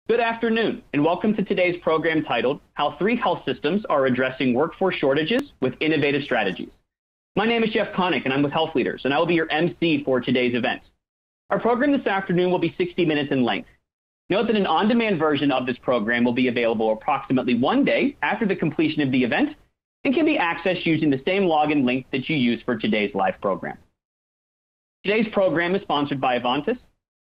Good afternoon, and welcome to today's program titled, How 3 Health Systems Are Addressing Workforce Shortages with Innovative Strategies. My name is Jeff Connick, and I'm with HealthLeaders, and I will be your MC for today's event. Our program this afternoon will be 60 minutes in length. Note that an on-demand version of this program will be available approximately 1 day after the completion of the event and can be accessed using the same login link that you used for today's live program. Today's program is sponsored by Avantis,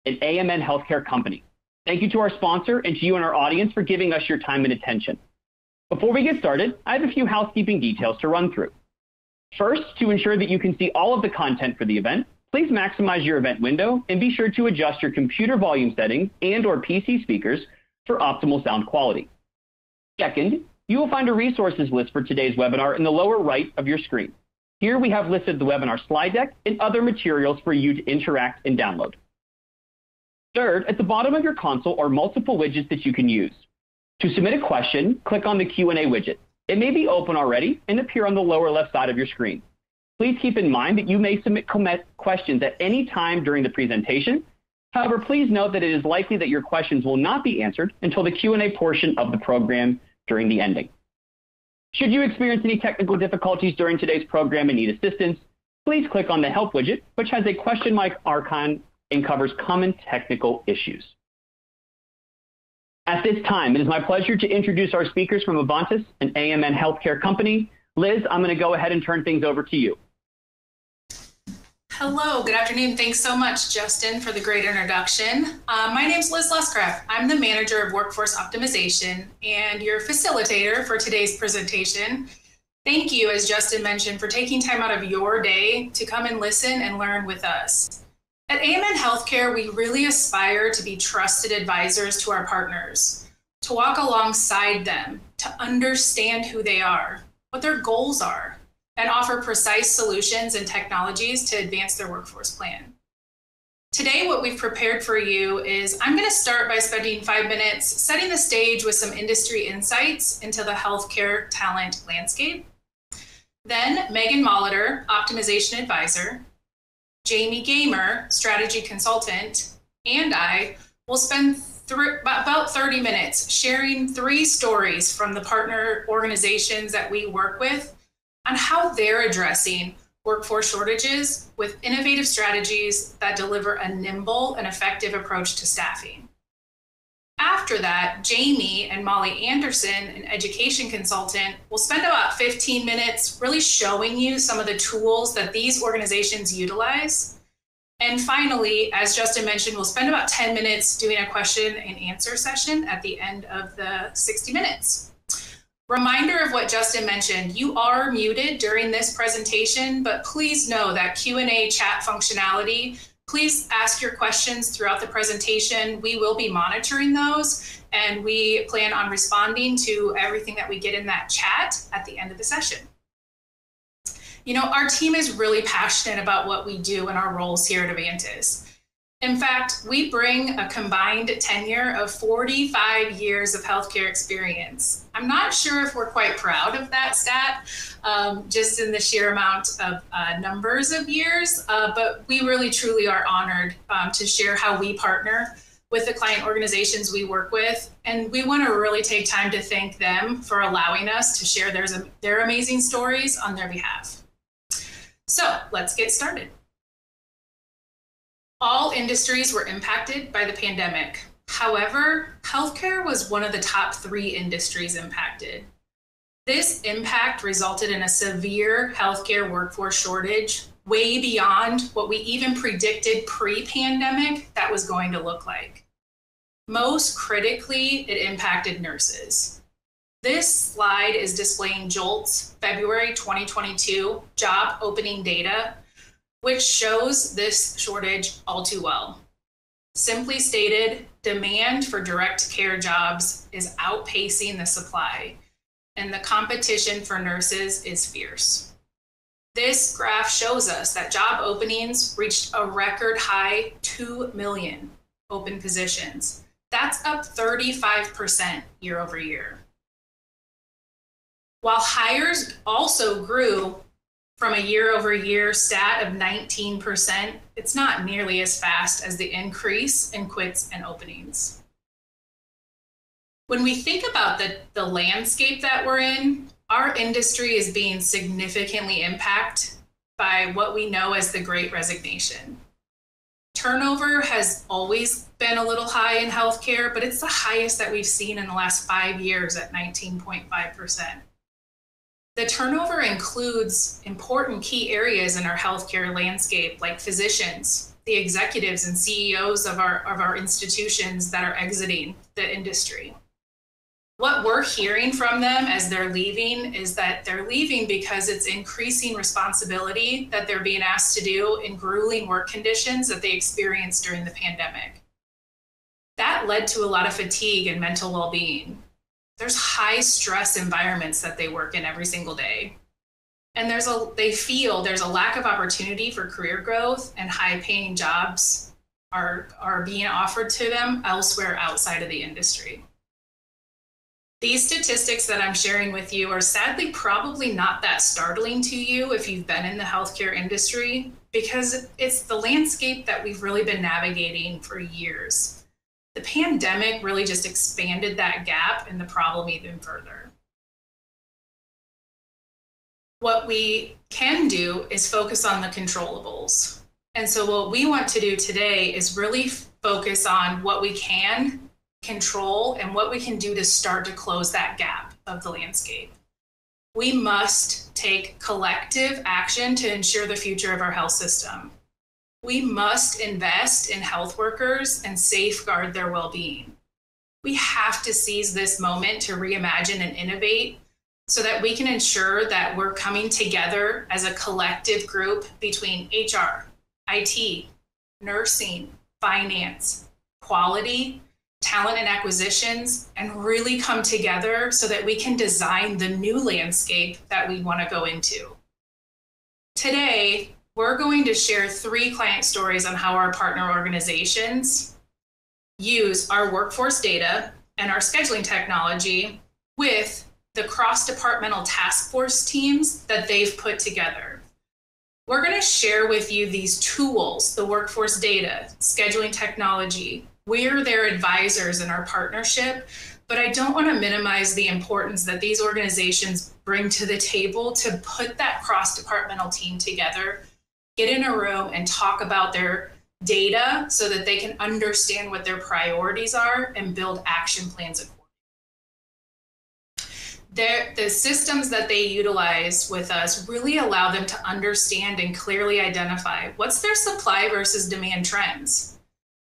an AMN healthcare company. Thank you to our sponsor and to you and our audience for giving us your time and attention. Before we get started, I have a few housekeeping details to run through. First, to ensure that you can see all of the content for the event, please maximize your event window and be sure to adjust your computer volume settings and/or PC speakers for optimal sound quality. Second, you will find a resources list for today's webinar in the lower right of your screen. Here we have listed the webinar slide deck and other materials for you to interact and download. Third, at the bottom of your console are multiple widgets that you can use. To submit a question, click on the Q&A widget. It may be open already and appear on the lower left side of your screen. Please keep in mind that you may submit questions at any time during the presentation. However, please note that it is likely that your questions will not be answered until the Q&A portion of the program during the ending. Should you experience any technical difficulties during today's program and need assistance, please click on the Help widget, which has a question mark icon and covers common technical issues. At this time, it is my pleasure to introduce our speakers from Avantis, an AMN healthcare company. Liz, I'm going to go ahead and turn things over to you. Hello, good afternoon. Thanks so much, Justin, for the great introduction. My name is Liz Lescraft. I'm the Manager of Workforce Optimization and your facilitator for today's presentation. Thank you, as Justin mentioned, for taking time out of your day to come and listen and learn with us. At AMN Healthcare, we really aspire to be trusted advisors to our partners, to walk alongside them, to understand who they are, what their goals are, and offer precise solutions and technologies to advance their workforce plan. Today, what we've prepared for you is I'm going to start by spending 5 minutes setting the stage with some industry insights into the healthcare talent landscape. Then Megan Molitor, Optimization Advisor, Jamie Gamer, Strategy Consultant, and I will spend about 30 minutes sharing 3 stories from the partner organizations that we work with on how they're addressing workforce shortages with innovative strategies that deliver a nimble and effective approach to staffing. After that, Jamie and Molly Anderson, an education consultant, will spend about 15 minutes really showing you some of the tools that these organizations utilize. And finally, as Justin mentioned, we'll spend about 10 minutes doing a question and answer session at the end of the 60 minutes. Reminder of what Justin mentioned, you are muted during this presentation, but please know that Q&A chat functionality. Please ask your questions throughout the presentation. We will be monitoring those, and we plan on responding to everything that we get in that chat at the end of the session. You know, our team is really passionate about what we do in our roles here at Avantis. In fact, we bring a combined tenure of 45 years of healthcare experience. I'm not sure if we're quite proud of that stat, just in the sheer amount of numbers of years, but we really truly are honored to share how we partner with the client organizations we work with. And we want to really take time to thank them for allowing us to share their amazing stories on their behalf. So let's get started. All industries were impacted by the pandemic. However, healthcare was one of the top 3 industries impacted. This impact resulted in a severe healthcare workforce shortage, way beyond what we even predicted pre-pandemic that was going to look like. Most critically, it impacted nurses. This slide is displaying JOLTS February 2022 job opening data, which shows this shortage all too well. Simply stated, demand for direct care jobs is outpacing the supply, and the competition for nurses is fierce. This graph shows us that job openings reached a record high 2 million open positions. That's up 35% year over year. While hires also grew from a year-over-year stat of 19%, it's not nearly as fast as the increase in quits and openings. When we think about the landscape that we're in, our industry is being significantly impacted by what we know as the Great Resignation. Turnover has always been a little high in healthcare, but it's the highest that we've seen in the last 5 years at 19.5%. The turnover includes important key areas in our healthcare landscape, like physicians, the executives and CEOs of our institutions that are exiting the industry. What we're hearing from them as they're leaving is that they're leaving because it's increasing responsibility that they're being asked to do in grueling work conditions that they experienced during the pandemic. That led to a lot of fatigue and mental well-being. There's high stress environments that they work in every single day. And they feel there's a lack of opportunity for career growth, and high paying jobs are being offered to them elsewhere outside of the industry. These statistics that I'm sharing with you are sadly probably not that startling to you if you've been in the healthcare industry, because it's the landscape that we've really been navigating for years. The pandemic really just expanded that gap and the problem even further. What we can do is focus on the controllables. And so what we want to do today is really focus on what we can control and what we can do to start to close that gap of the landscape. We must take collective action to ensure the future of our health system. We must invest in health workers and safeguard their well-being. We have to seize this moment to reimagine and innovate so that we can ensure that we're coming together as a collective group between HR, IT, nursing, finance, quality, talent and acquisitions, and really come together so that we can design the new landscape that we want to go into. Today, we're going to share 3 client stories on how our partner organizations use our workforce data and our scheduling technology with the cross-departmental task force teams that they've put together. We're going to share with you these tools, the workforce data, scheduling technology. We're their advisors in our partnership, but I don't want to minimize the importance that these organizations bring to the table to put that cross-departmental team together, get in a room and talk about their data so that they can understand what their priorities are and build action plans accordingly. The systems that they utilize with us really allow them to understand and clearly identify what's their supply versus demand trends.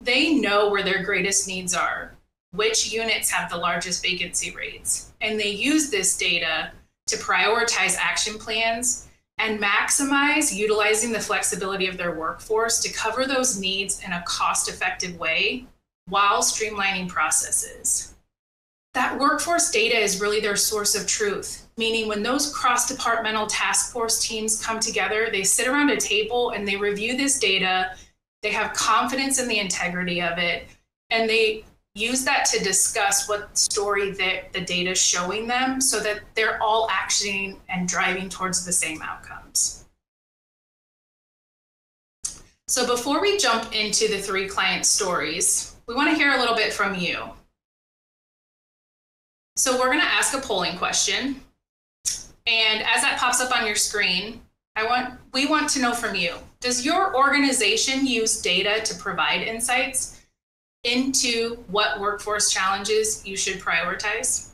They know where their greatest needs are, which units have the largest vacancy rates, and they use this data to prioritize action plans and maximize utilizing the flexibility of their workforce to cover those needs in a cost-effective way while streamlining processes. That workforce data is really their source of truth, meaning when those cross-departmental task force teams come together, they sit around a table and they review this data. They have confidence in the integrity of it, and they use that to discuss what story the data is showing them so that they're all actioning and driving towards the same outcomes. So before we jump into the 3 client stories, we want to hear a little bit from you. So we're going to ask a polling question, and as that pops up on your screen, we want to know from you, does your organization use data to provide insights into what workforce challenges you should prioritize?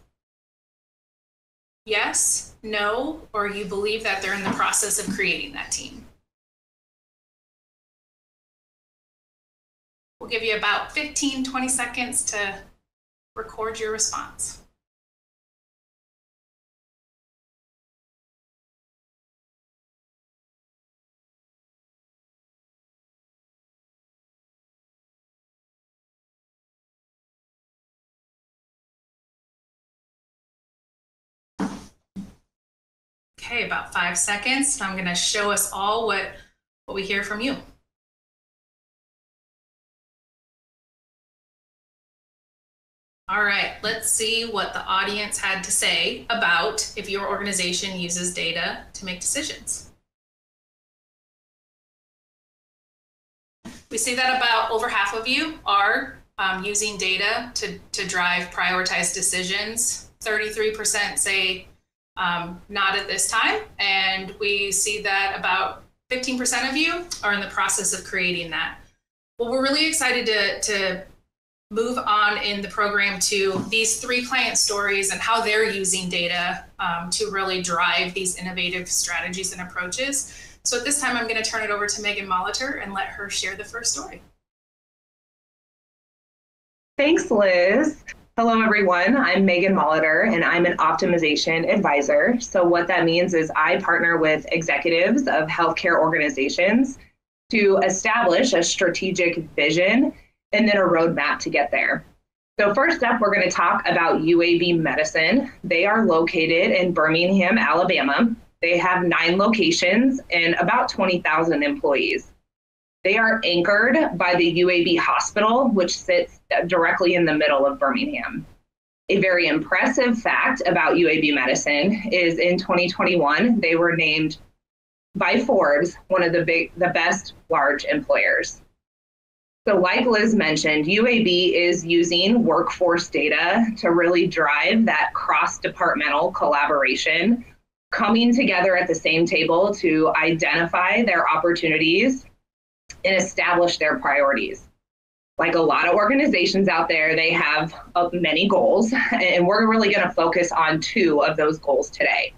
Yes, no, or you believe that they're in the process of creating that team? We'll give you about 15, 20 seconds to record your response. Okay, about 5 seconds. I'm going to show us all what we hear from you. All right, let's see what the audience had to say about if your organization uses data to make decisions. We see that about over half of you are using data to drive prioritized decisions. 33% say not at this time, and we see that about 15% of you are in the process of creating that. Well, we're really excited to move on in the program to these 3 client stories and how they're using data to really drive these innovative strategies and approaches. So at this time, I'm going to turn it over to Megan Molitor and let her share the first story. Thanks, Liz. Hello, everyone. I'm Megan Molitor, and I'm an optimization advisor. So what that means is I partner with executives of healthcare organizations to establish a strategic vision and then a roadmap to get there. So first up, we're going to talk about UAB Medicine. They are located in Birmingham, Alabama. They have 9 locations and about 20,000 employees. They are anchored by the UAB Hospital, which sits directly in the middle of Birmingham. A very impressive fact about UAB Medicine is in 2021, they were named by Forbes one of the best large employers. So like Liz mentioned, UAB is using workforce data to really drive that cross-departmental collaboration, coming together at the same table to identify their opportunities and establish their priorities. Like a lot of organizations out there, they have many goals, and we're really going to focus on 2 of those goals today.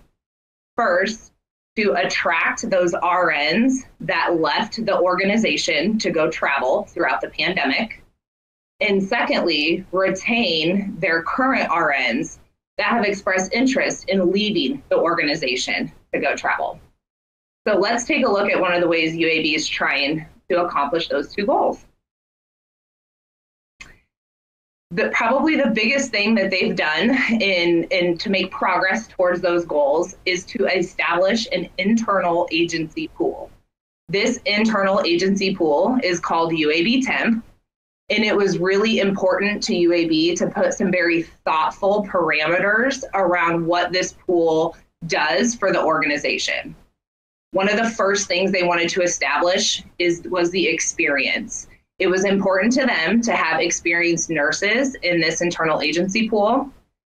First, to attract those RNs that left the organization to go travel throughout the pandemic. And secondly, retain their current RNs that have expressed interest in leaving the organization to go travel. So let's take a look at one of the ways UAB is trying to accomplish those 2 goals. Probably the biggest thing that they've done in to make progress towards those goals is to establish an internal agency pool. This internal agency pool is called UAB Temp, and it was really important to UAB to put some very thoughtful parameters around what this pool does for the organization. One of the first things they wanted to establish was the experience. It was important to them to have experienced nurses in this internal agency pool.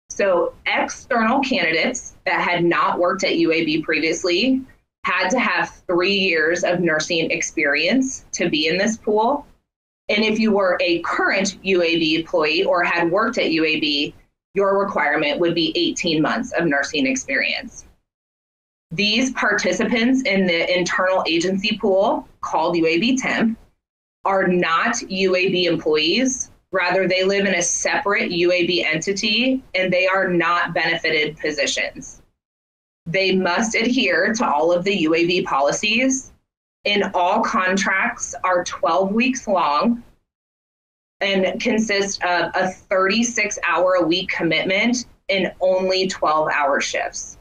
So external candidates that had not worked at UAB previously had to have 3 years of nursing experience to be in this pool. And if you were a current UAB employee or had worked at UAB, your requirement would be 18 months of nursing experience. These participants in the internal agency pool, called UAB Temp, are not UAB employees. Rather, they live in a separate UAB entity, and they are not benefited positions. They must adhere to all of the UAB policies, and all contracts are 12 weeks long and consist of a 36-hour-a-week commitment and only 12-hour shifts.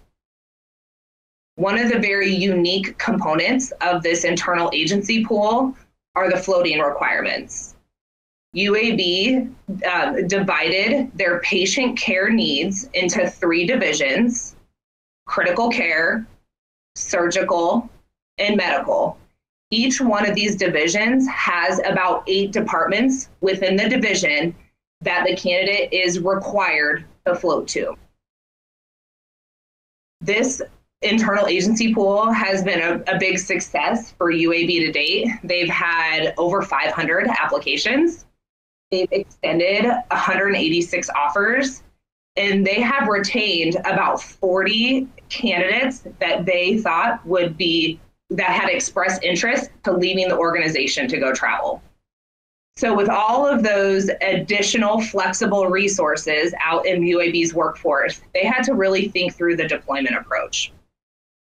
One of the very unique components of this internal agency pool are the floating requirements. UAB divided their patient care needs into 3 divisions: critical care, surgical, and medical. Each one of these divisions has about 8 departments within the division that the candidate is required to float to. This internal agency pool has been a big success for UAB to date. They've had over 500 applications. They've extended 186 offers, and they have retained about 40 candidates that they thought that had expressed interest to leaving the organization to go travel. So with all of those additional flexible resources out in UAB's workforce, they had to really think through the deployment approach.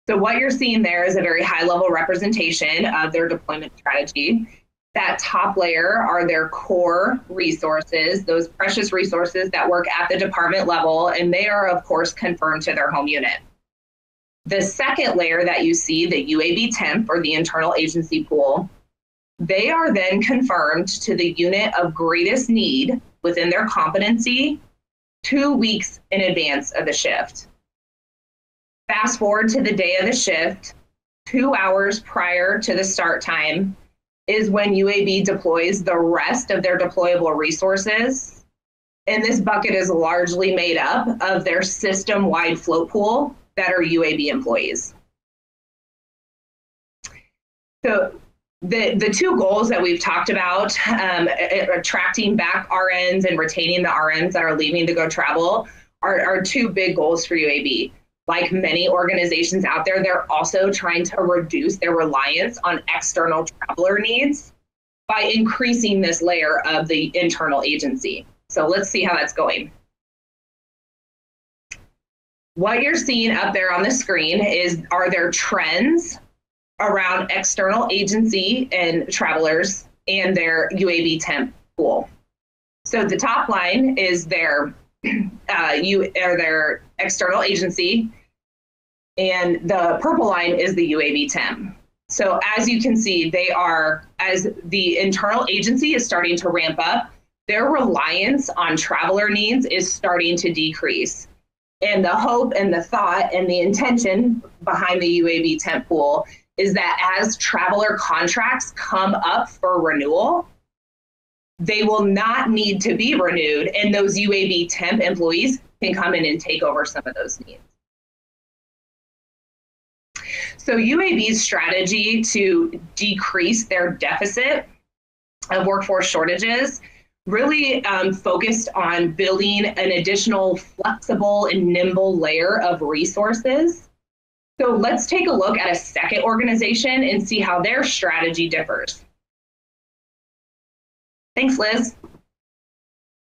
So what you're seeing there is a very high-level representation of their deployment strategy. That top layer are their core resources, those precious resources that work at the department level, and they are, of course, confirmed to their home unit. The second layer that you see, the UAB Temp, or the internal agency pool, they are then confirmed to the unit of greatest need within their competency 2 weeks in advance of the shift. Fast forward to the day of the shift, 2 hours prior to the start time, is when UAB deploys the rest of their deployable resources. And this bucket is largely made up of their system-wide float pool that are UAB employees. So the two goals that we've talked about, attracting back RNs and retaining the RNs that are leaving to go travel, are two big goals for UAB. Like many organizations out there, they're also trying to reduce their reliance on external traveler needs by increasing this layer of the internal agency. So let's see how that's going. What you're seeing up there on the screen are there trends around external agency and travelers and their UAB temp pool. So the top line is their their external agency, and the purple line is the UAB temp. So as you can see, as the internal agency is starting to ramp up, their reliance on traveler needs is starting to decrease. And the hope and the thought and the intention behind the UAB temp pool is that as traveler contracts come up for renewal, they will not need to be renewed, and those UAB temp employees can come in and take over some of those needs. So UAB's strategy to decrease their deficit of workforce shortages really focused on building an additional flexible and nimble layer of resources. So let's take a look at a second organization and see how their strategy differs. Thanks, Liz.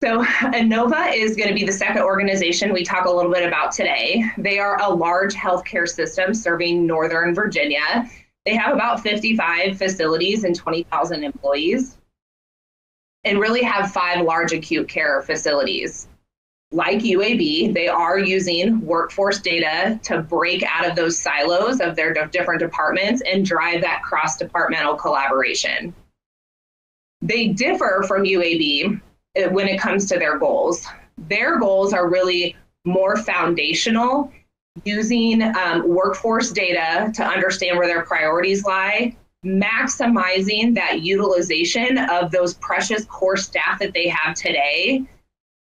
So INOVA is going to be the second organization we talk a little bit about today. They are a large healthcare system serving Northern Virginia. They have about 55 facilities and 20,000 employees, and really have 5 large acute care facilities. Like UAB, they are using workforce data to break out of those silos of their different departments and drive that cross-departmental collaboration. They differ from UAB when it comes to their goals. Their goals are really more foundational, using workforce data to understand where their priorities lie, maximizing that utilization of those precious core staff that they have today,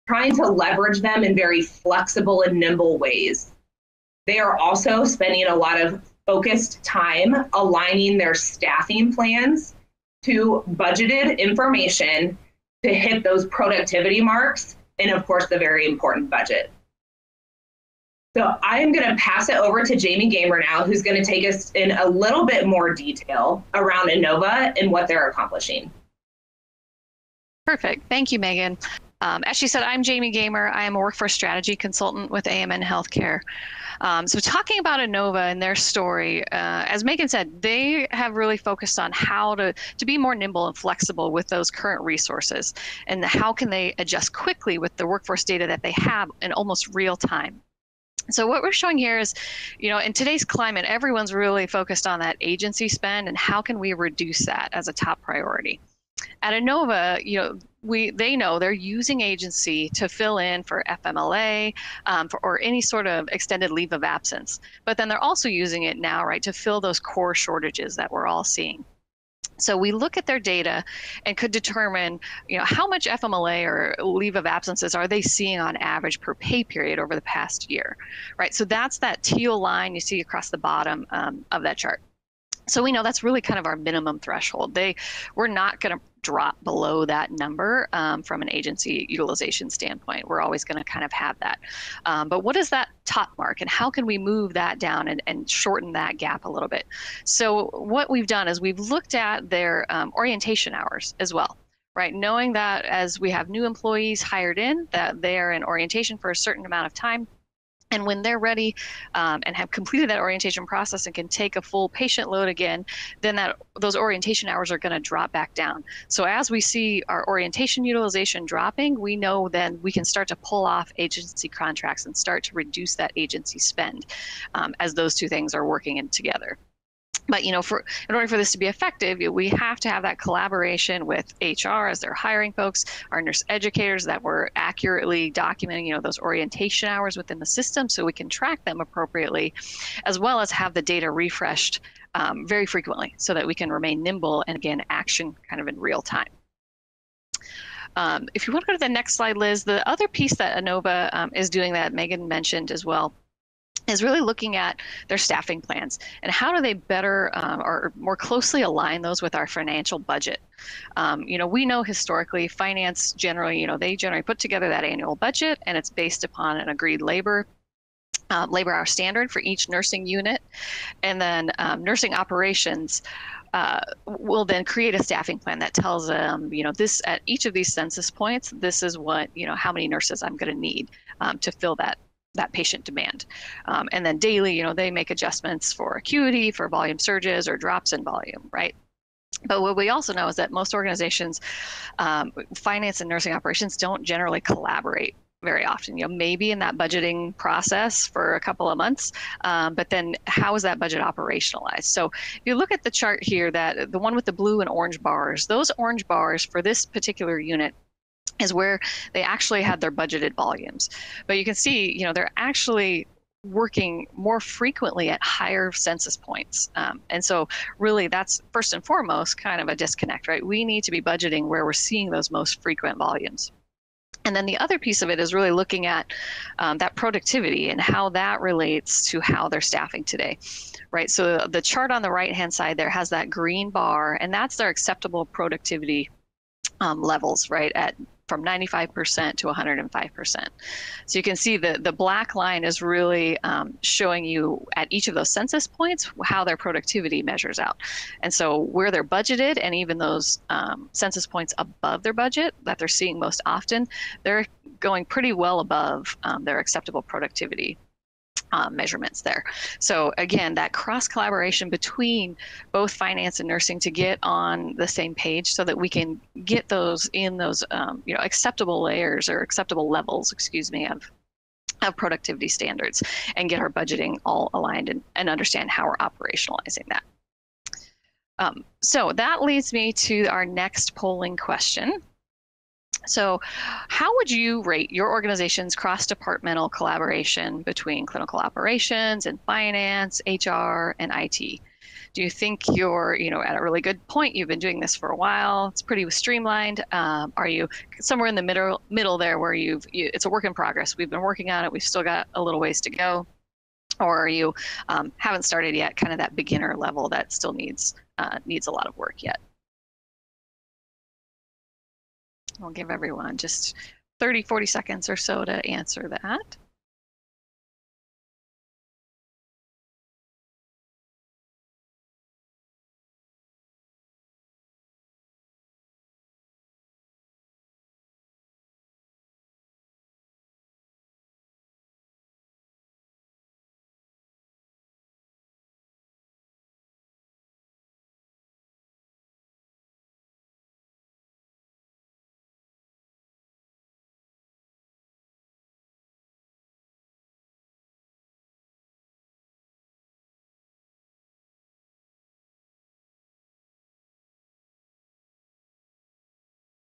trying to leverage them in very flexible and nimble ways. They are also spending a lot of focused time aligning their staffing plans to budgeted information to hit those productivity marks, and of course, the very important budget. So I'm going to pass it over to Jamie Gamer now, who's going to take us in a little bit more detail around INOVA and what they're accomplishing. Perfect. Thank you, Megan. As she said, I'm Jamie Gamer. I am a workforce strategy consultant with AMN Healthcare. So talking about INOVA and their story, as Megan said, they have really focused on how to be more nimble and flexible with those current resources, and how can they adjust quickly with the workforce data that they have in almost real time. So what we're showing here is, in today's climate, everyone's really focused on that agency spend and how can we reduce that as a top priority. At INOVA, they know they're using agency to fill in for FMLA or any sort of extended leave of absence. But then they're also using it now, right, to fill those core shortages that we're all seeing. So we look at their data and could determine, how much FMLA or leave of absences are they seeing on average per pay period over the past year, right? So that's that teal line you see across the bottom of that chart. So we know that's really kind of our minimum threshold. We're not going to drop below that number from an agency utilization standpoint. We're always going to kind of have that. But what is that top mark, and how can we move that down and shorten that gap a little bit? So what we've done is we've looked at their orientation hours as well, right? Knowing that as we have new employees hired in, that they are in orientation for a certain amount of time. And when they're ready and have completed that orientation process and can take a full patient load again, then those orientation hours are going to drop back down. So as we see our orientation utilization dropping, we know then we can start to pull off agency contracts and start to reduce that agency spend as those two things are working in together. But in order for this to be effective, we have to have that collaboration with HR as they're hiring folks, our nurse educators, that we're accurately documenting those orientation hours within the system so we can track them appropriately, as well as have the data refreshed very frequently so that we can remain nimble and, again, action kind of in real time. If you want to go to the next slide, Liz, the other piece that INOVA is doing that Megan mentioned as well is really looking at their staffing plans and how do they better or more closely align those with our financial budget. We know historically finance generally, they generally put together that annual budget, and it's based upon an agreed labor hour standard for each nursing unit. And then nursing operations will then create a staffing plan that tells them, this at each of these census points, this is what, how many nurses I'm going to need to fill that patient demand. And then daily, they make adjustments for acuity, for volume surges or drops in volume, right? But what we also know is that most organizations, finance and nursing operations, don't generally collaborate very often. Maybe in that budgeting process for a couple of months, but then how is that budget operationalized? So if you look at the chart here, that the one with the blue and orange bars, those orange bars for this particular unit is where they actually had their budgeted volumes. But you can see, they're actually working more frequently at higher census points. And so really that's first and foremost kind of a disconnect, right? We need to be budgeting where we're seeing those most frequent volumes. And then the other piece of it is really looking at that productivity and how that relates to how they're staffing today, right? So the chart on the right-hand side there has that green bar, and that's their acceptable productivity levels, right, from 95% to 105%. So you can see the black line is really showing you at each of those census points how their productivity measures out. And so where they're budgeted, and even those census points above their budget that they're seeing most often, they're going pretty well above their acceptable productivity measurements there. So again, that cross collaboration between both finance and nursing to get on the same page so that we can get those in those acceptable layers or acceptable levels, of productivity standards, and get our budgeting all aligned and understand how we're operationalizing that. So that leads me to our next polling question. So how would you rate your organization's cross-departmental collaboration between clinical operations and finance, HR, and IT? Do you think you're at a really good point? You've been doing this for a while. It's pretty streamlined. Are you somewhere in the middle there where it's a work in progress? We've been working on it. We've still got a little ways to go. Or are you haven't started yet, kind of that beginner level that still needs a lot of work yet? I'll give everyone just 30, 40 seconds or so to answer that.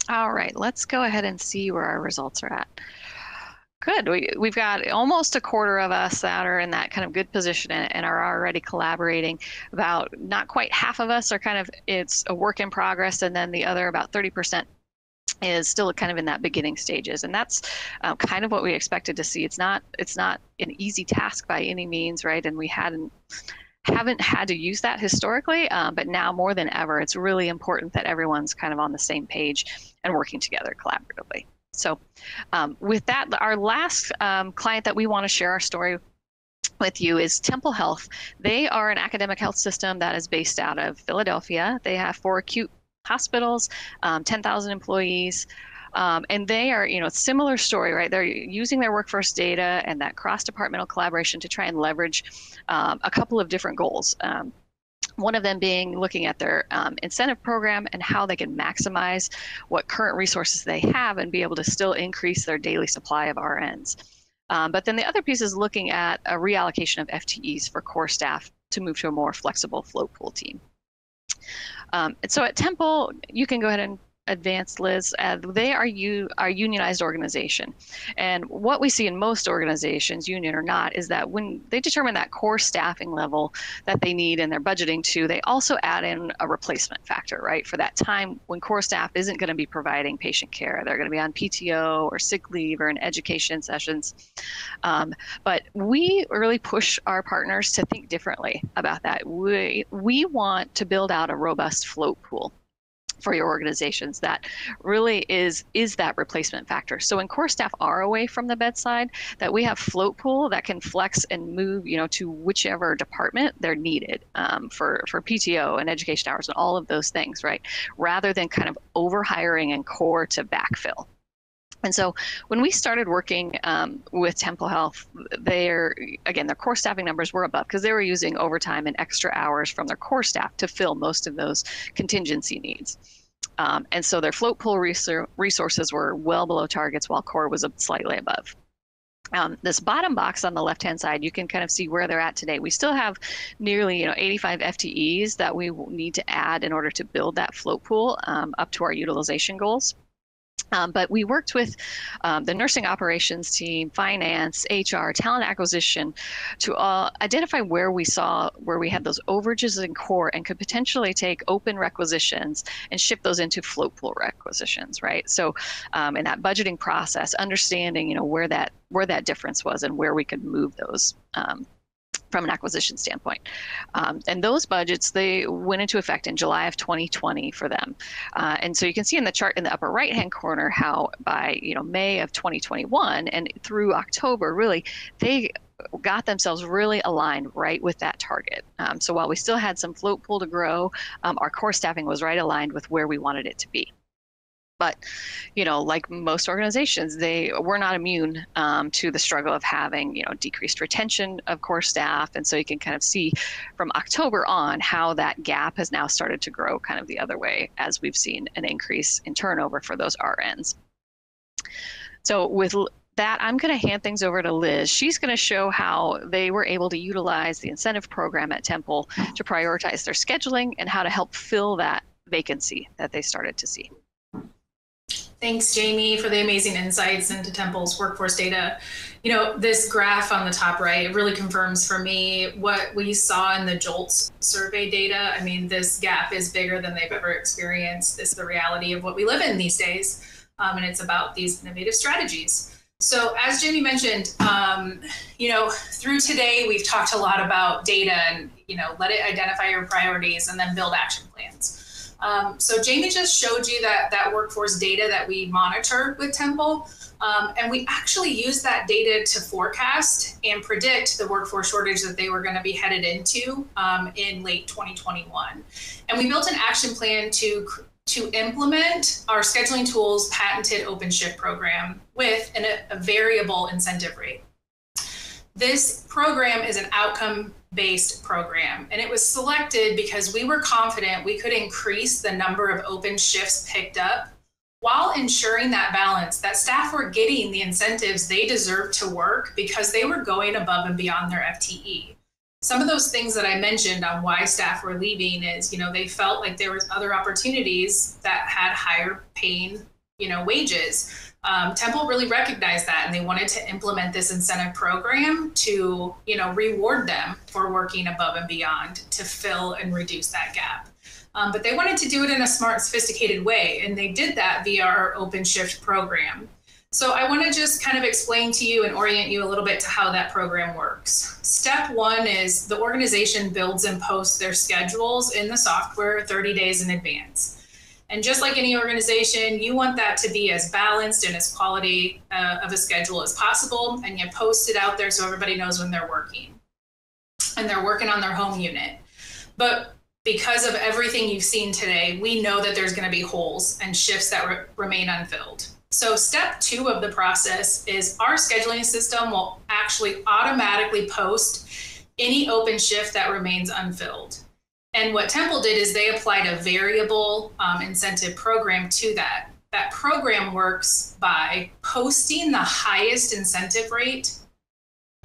All right, let's go ahead and see where our results are at. Good. We've got almost a quarter of us that are in that kind of good position and are already collaborating. About not quite half of us are it's a work in progress, and then the other about 30% is still kind of in that beginning stages. And that's kind of what we expected to see. It's not an easy task by any means, right? And we haven't had to use that historically, but now more than ever, it's really important that everyone's kind of on the same page and working together collaboratively. So with that, our last client that we want to share our story with you is Temple Health. They are an academic health system that is based out of Philadelphia. They have 4 acute hospitals, 10,000 employees. And they are, similar story, right? They're using their workforce data and that cross-departmental collaboration to try and leverage a couple of different goals. One of them being looking at their incentive program and how they can maximize what current resources they have and be able to still increase their daily supply of RNs. But then the other piece is looking at a reallocation of FTEs for core staff to move to a more flexible float pool team. And so at Temple, you can go ahead and advanced, Liz. They are a unionized organization. And what we see in most organizations, union or not, is that when they determine that core staffing level that they need in their budgeting to, they also add in a replacement factor, right? For that time when core staff isn't going to be providing patient care. They're going to be on PTO or sick leave or in education sessions. But we really push our partners to think differently about that. We want to build out a robust float pool for your organizations that really is that replacement factor. So when core staff are away from the bedside, that we have float pool that can flex and move, to whichever department they're needed for PTO and education hours and all of those things, right? Rather than kind of over hiring and core to backfill. And so when we started working with Temple Health, their core staffing numbers were above because they were using overtime and extra hours from their core staff to fill most of those contingency needs. And so their float pool resources were well below targets while core was slightly above. This bottom box on the left-hand side, you can kind of see where they're at today. We still have nearly 85 FTEs that we need to add in order to build that float pool up to our utilization goals. But we worked with the nursing operations team, finance, HR, talent acquisition to identify where we had those overages in core and could potentially take open requisitions and shift those into float pool requisitions, right? So in that budgeting process, understanding where that difference was and where we could move those from an acquisition standpoint. And those budgets, they went into effect in July of 2020 for them. And so you can see in the chart in the upper right-hand corner how by May of 2021 and through October, really, they got themselves really aligned right with that target. So while we still had some float pool to grow, our core staffing was right aligned with where we wanted it to be. But, like most organizations, they were not immune to the struggle of having, decreased retention of core staff. And so you can kind of see from October on how that gap has now started to grow kind of the other way as we've seen an increase in turnover for those RNs. So with that, I'm going to hand things over to Liz. She's going to show how they were able to utilize the incentive program at Temple to prioritize their scheduling and how to help fill that vacancy that they started to see. Thanks, Jamie, for the amazing insights into Temple's workforce data. This graph on the top right, it really confirms for me what we saw in the JOLTS survey data. I mean, this gap is bigger than they've ever experienced. This is the reality of what we live in these days, and it's about these innovative strategies. So as Jamie mentioned, through today, we've talked a lot about data and, let it identify your priorities and then build action plans. So Jamie just showed you that workforce data that we monitor with Temple, and we actually use that data to forecast and predict the workforce shortage that they were going to be headed into in late 2021. And we built an action plan to implement our scheduling tools patented OpenShift program with a variable incentive rate. This program is an outcome-based program, and it was selected because we were confident we could increase the number of open shifts picked up while ensuring that balance, that staff were getting the incentives they deserved to work because they were going above and beyond their FTE. Some of those things that I mentioned on why staff were leaving is, they felt like there was other opportunities that had higher paying, wages. Temple really recognized that, and they wanted to implement this incentive program to, reward them for working above and beyond to fill and reduce that gap. But they wanted to do it in a smart, sophisticated way, and they did that via our OpenShift program. So I want to just kind of explain to you and orient you a little bit to how that program works. Step one is the organization builds and posts their schedules in the software 30 days in advance. And just like any organization, you want that to be as balanced and as quality of a schedule as possible. And you post it out there so everybody knows when they're working. And they're working on their home unit. But because of everything you've seen today, we know that there's going to be holes and shifts that remain unfilled. So step two of the process is our scheduling system will actually automatically post any open shift that remains unfilled. And what Temple did is they applied a variable incentive program to that. That program works by posting the highest incentive rate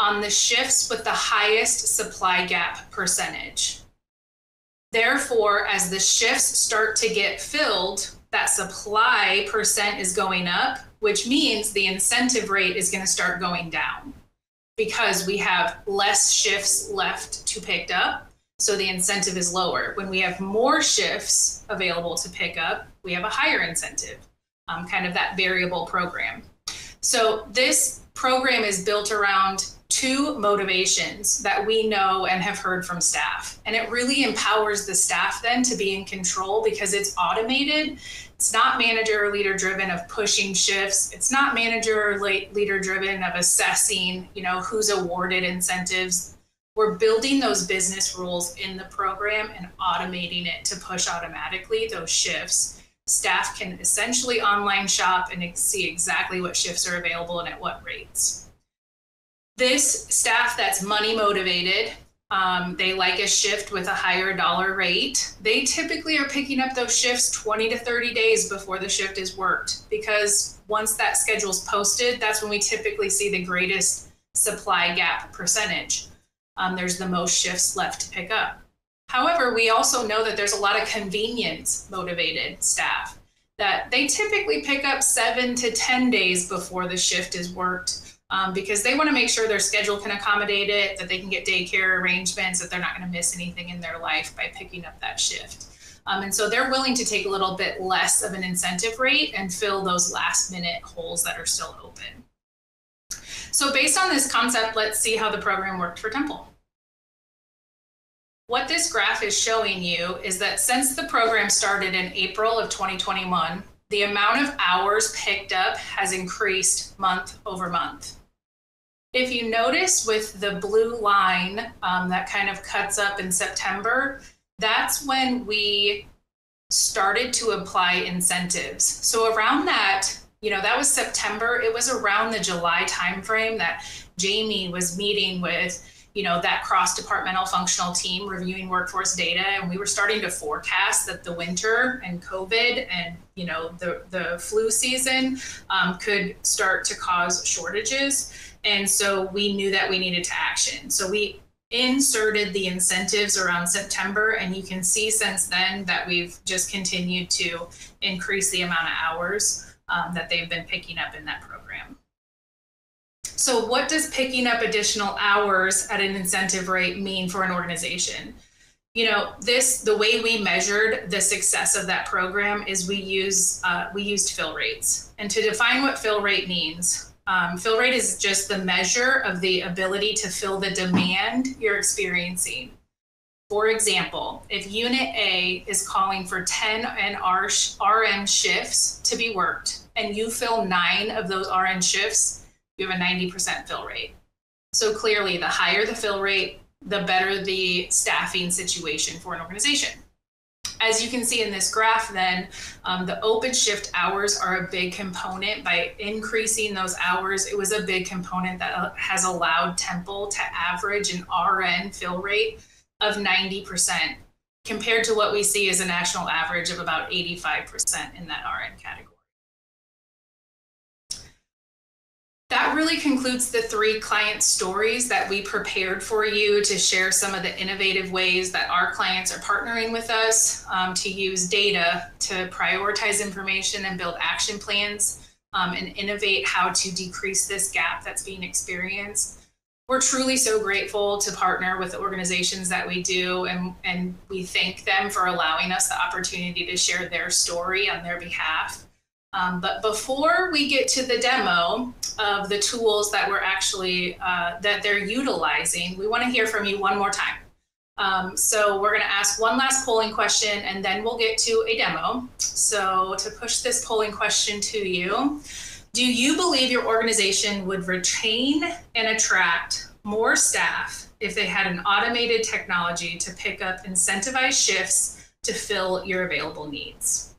on the shifts with the highest supply gap percentage. Therefore, as the shifts start to get filled, that supply percent is going up, which means the incentive rate is going to start going down because we have less shifts left to pick up. So the incentive is lower. When we have more shifts available to pick up, we have a higher incentive, kind of that variable program. So this program is built around two motivations that we know and have heard from staff. And it really empowers the staff then to be in control because it's automated. It's not manager or leader driven of pushing shifts. It's not manager or leader driven of assessing, who's awarded incentives. We're building those business rules in the program and automating it to push automatically those shifts. Staff can essentially online shop and see exactly what shifts are available and at what rates. This staff that's money motivated, they like a shift with a higher dollar rate. They typically are picking up those shifts 20 to 30 days before the shift is worked, because once that schedule's posted, that's when we typically see the greatest supply gap percentage. There's the most shifts left to pick up. However, we also know that there's a lot of convenience motivated staff that they typically pick up 7 to 10 days before the shift is worked, because they want to make sure their schedule can accommodate it, that they can get daycare arrangements, that they're not going to miss anything in their life by picking up that shift. And so they're willing to take a little bit less of an incentive rate and fill those last minute holes that are still open. So based on this concept, let's see how the program worked for Temple. What this graph is showing you is that since the program started in April of 2021, the amount of hours picked up has increased month over month. If you notice with the blue line that kind of cuts up in September, that's when we started to apply incentives. So around that, that was September. It was around the July timeframe that Jamie was meeting with that cross-departmental functional team reviewing workforce data. And we were starting to forecast that the winter and COVID and, the flu season could start to cause shortages. And so we knew that we needed to action. So we inserted the incentives around September, and you can see since then that we've just continued to increase the amount of hours that they've been picking up in that program. So what does picking up additional hours at an incentive rate mean for an organization? The way we measured the success of that program is we used fill rates. And to define what fill rate means, fill rate is just the measure of the ability to fill the demand you're experiencing. For example, if Unit A is calling for 10 RN shifts to be worked, and you fill 9 of those RN shifts, you have a 90% fill rate. So clearly, the higher the fill rate, the better the staffing situation for an organization. As you can see in this graph then, the OpenShift hours are a big component. By increasing those hours, it was a big component that has allowed Temple to average an RN fill rate of 90% compared to what we see as a national average of about 85% in that RN category. That really concludes the 3 client stories that we prepared for you to share some of the innovative ways that our clients are partnering with us to use data to prioritize information and build action plans and innovate how to decrease this gap that's being experienced. We're truly so grateful to partner with the organizations that we do, and we thank them for allowing us the opportunity to share their story on their behalf. But before we get to the demo of the tools that we're actually, that they're utilizing, we want to hear from you one more time. So we're going to ask one last polling question, and then we'll get to a demo. So to push this polling question to you, do you believe your organization would retain and attract more staff if they had an automated technology to pick up incentivized shifts to fill your available needs?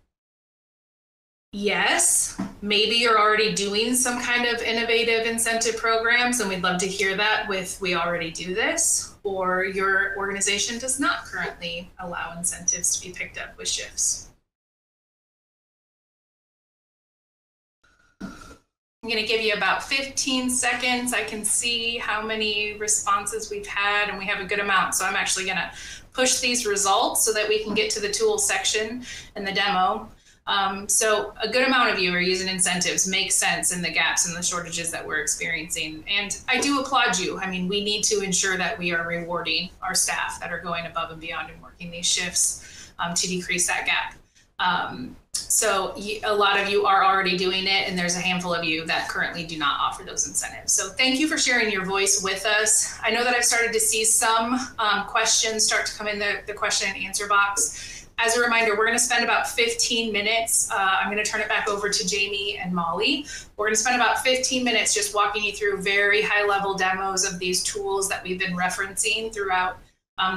Yes, maybe you're already doing some kind of innovative incentive programs, and we'd love to hear that with "we already do this," or your organization does not currently allow incentives to be picked up with shifts. I'm going to give you about 15 seconds. I can see how many responses we've had, and we have a good amount. So I'm actually going to push these results so that we can get to the tools section and the demo. So a good amount of you are using incentives, make sense in the gaps and the shortages that we're experiencing. And I do applaud you. I mean, we need to ensure that we are rewarding our staff that are going above and beyond and working these shifts to decrease that gap. So a lot of you are already doing it, and there's a handful of you that currently do not offer those incentives. So thank you for sharing your voice with us. I know that I've started to see some questions start to come in the question and answer box. As a reminder, we're going to spend about 15 minutes. I'm going to turn it back over to Jamie and Molly. We're going to spend about 15 minutes just walking you through very high-level demos of these tools that we've been referencing throughout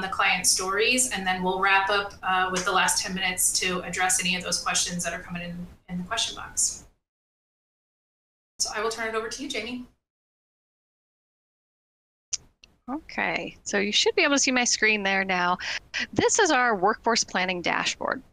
the client stories, and then we'll wrap up with the last 10 minutes to address any of those questions that are coming in the question box. So I will turn it over to you, Jamie. Okay, so you should be able to see my screen there now. This is our workforce planning dashboard.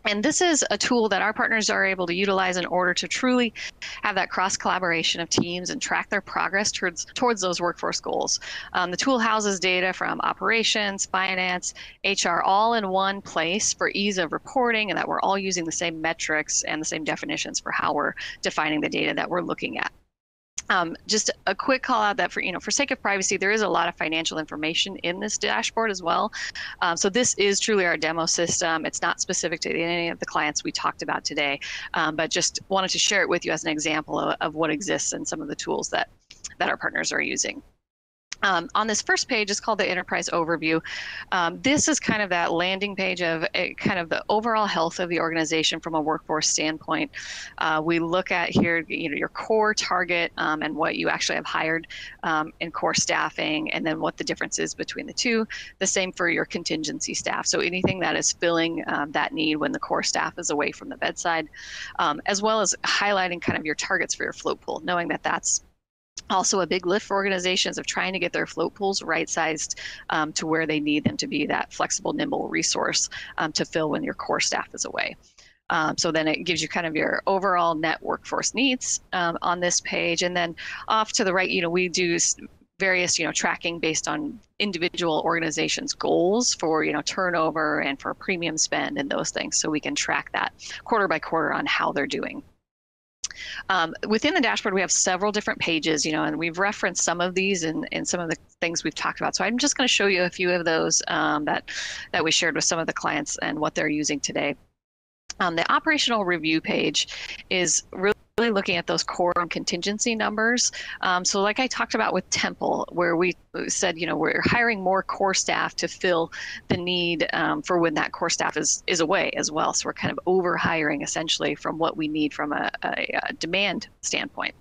And this is a tool that our partners are able to utilize in order to truly have that cross collaboration of teams and track their progress towards those workforce goals. The tool houses data from operations, finance, HR, all in one place for ease of reporting, and that we're all using the same metrics and the same definitions for how we're defining the data that we're looking at. Just a quick call out that for sake of privacy, there is a lot of financial information in this dashboard as well. So this is truly our demo system. It's not specific to any of the clients we talked about today, but just wanted to share it with you as an example of what exists in some of the tools that our partners are using. On this first page, it's called the Enterprise Overview. This is kind of that landing page of kind of the overall health of the organization from a workforce standpoint. We look at here, your core target and what you actually have hired in core staffing, and then what the difference is between the two. The same for your contingency staff. So anything that is filling that need when the core staff is away from the bedside, as well as highlighting kind of your targets for your float pool, knowing that that's also a big lift for organizations of trying to get their float pools right-sized to where they need them to be, that flexible, nimble resource to fill when your core staff is away. So then it gives you kind of your overall net workforce needs on this page. And then off to the right, we do various, tracking based on individual organizations' goals for, turnover and for premium spend and those things. So we can track that quarter by quarter on how they're doing. Within the dashboard, we have several different pages, and we've referenced some of these in some of the things we've talked about. So I'm just going to show you a few of those that we shared with some of the clients and what they're using today. The operational review page is really looking at those core and contingency numbers. So like I talked about with Temple, where we said, we're hiring more core staff to fill the need for when that core staff is away as well. So we're kind of over hiring essentially from what we need from a demand standpoint.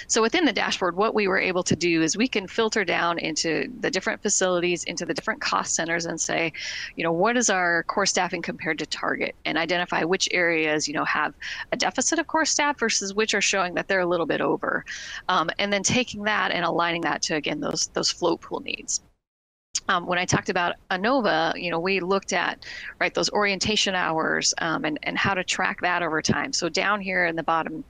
So within the dashboard, what we were able to do is we can filter down into the different facilities, into the different cost centers, and say, what is our core staffing compared to target, and identify which areas, have a deficit of core staff versus which are showing that they're a little bit over, and then taking that and aligning that to, again, those float pool needs. When I talked about INOVA, we looked at those orientation hours and how to track that over time. So down here in the bottom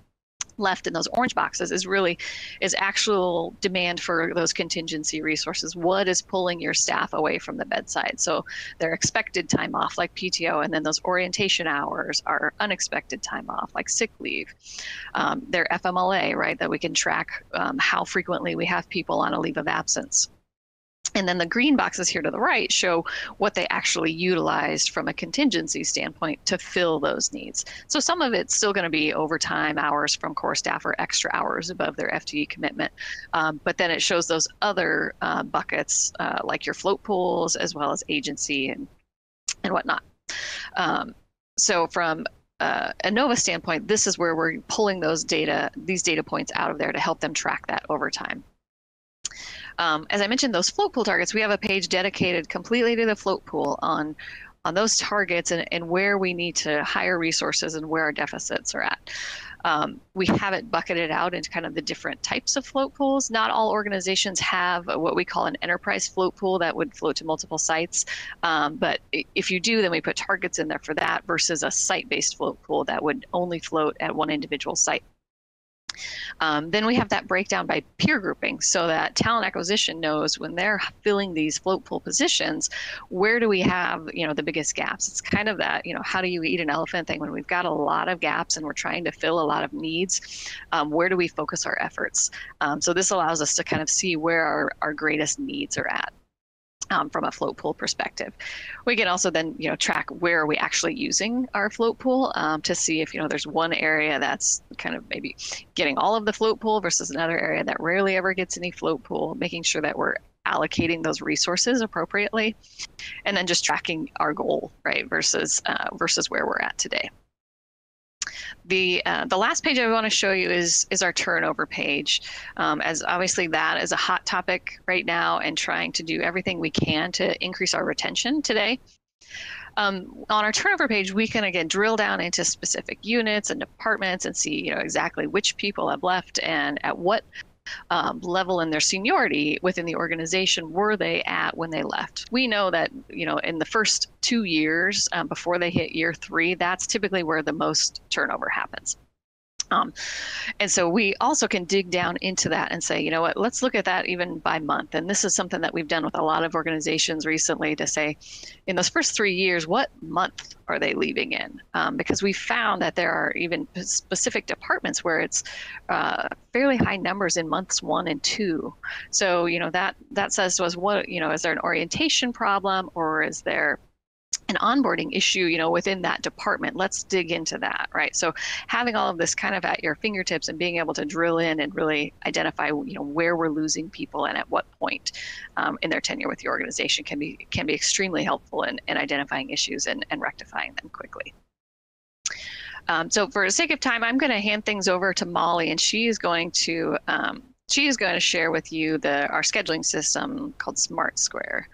left in those orange boxes is actual demand for those contingency resources. What is pulling your staff away from the bedside? So their expected time off, like PTO, and then those orientation hours are unexpected time off, like sick leave. Their FMLA, that we can track how frequently we have people on a leave of absence. And then the green boxes here to the right show what they actually utilized from a contingency standpoint to fill those needs. So some of it's still going to be overtime hours from core staff or extra hours above their FTE commitment. But then it shows those other buckets like your float pools as well as agency and whatnot. So from a INOVA standpoint, this is where we're pulling these data points out of there to help them track that over time. As I mentioned, those float pool targets, we have a page dedicated completely to the float pool on those targets and where we need to hire resources and where our deficits are at. We have it bucketed out into kind of the different types of float pools. Not all organizations have what we call an enterprise float pool that would float to multiple sites. But if you do, then we put targets in there for that versus a site-based float pool that would only float at one individual site. Then we have that breakdown by peer grouping so that talent acquisition knows when they're filling these float pool positions, where do we have, the biggest gaps? It's kind of that, how do you eat an elephant thing when we've got a lot of gaps and we're trying to fill a lot of needs, where do we focus our efforts? So this allows us to kind of see where our greatest needs are at. From a float pool perspective. We can also then, track where are we actually using our float pool to see if, there's one area that's kind of maybe getting all of the float pool versus another area that rarely ever gets any float pool, making sure that we're allocating those resources appropriately, and then just tracking our goal, right, versus where we're at today. The last page I want to show you is our turnover page, as obviously that is a hot topic right now and trying to do everything we can to increase our retention today. On our turnover page, we can again drill down into specific units and departments and see exactly which people have left and at what level in their seniority within the organization were they at when they left. We know that, in the first 2 years before they hit year 3, that's typically where the most turnover happens. And so we also can dig down into that and say, what, let's look at that even by month. And this is something that we've done with a lot of organizations recently to say, in those first 3 years, what month are they leaving in? Because we found that there are even specific departments where it's fairly high numbers in months 1 and 2. So, that says to us, what, is there an orientation problem or is there an onboarding issue, within that department? Let's dig into that, right? So having all of this kind of at your fingertips and being able to drill in and really identify, where we're losing people and at what point in their tenure with the organization can be extremely helpful in identifying issues and rectifying them quickly. So for the sake of time, I'm going to hand things over to Molly, and she is going to share with you our scheduling system called Smart Square.